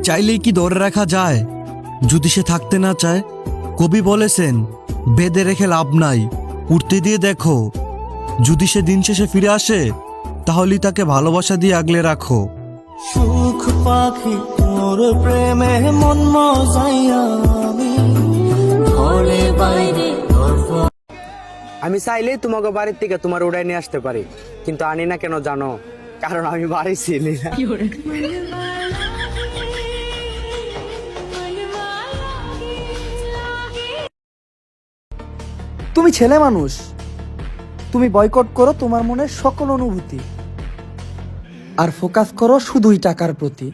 চাইলেই কি ধরে রাখা যায় যদি সে থাকতে না চায়? কবি বলেছেন, বেঁধে রেখে লাভ নাই, উঠতে দিয়ে দেখো। যদি সে দিন শেষে ফিরে আসে তাহলেই তাকে ভালোবাসা দিয়ে আগলে রাখো। সুখ পাখি তোর প্রেমে মন মজাইয়া আমি ঘরে বাইরে আমি চাইলেই তোমাকে বাড়ির থেকে তোমার উড়াই নিয়ে আসতে পারি, কিন্তু আনি না কেন জানো? কারণ আমি বাড়ি ছিলি না। তুমি ছেলে মানুষ, তুমি বয়কট করো তোমার মনের সকল অনুভূতি, আর ফোকাস করো শুধুই টাকার প্রতি।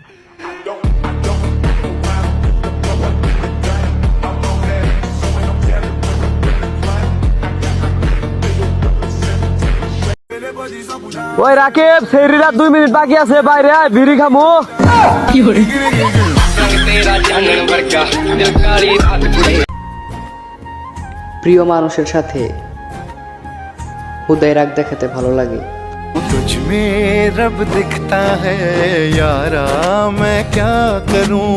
ওই রাকিব, সেরিরা 2 মিনিট বাকি আছে, বাইরে আয়, বিড়ি খামু। প্রিয় মানুষের সাথে হুদায় রাগ দেখাতে ভালো লাগে। तुझ में रब दिखता है यारा मैं क्या करूं।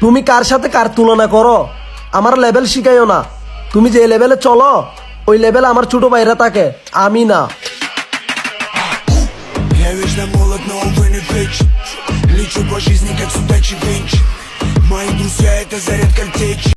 তুমি কার সাথে কার তুলনা করো? আমার লেভেল শিখাইও না। তুমি যে লেভেলে চলো ওই লেভেলে আমার ছোট ভাইরা থাকে, আমি না। Я вечно молод, но увы не веч. Лечу по жизни, как судачий венч. Мои друзья — это заряд как течь.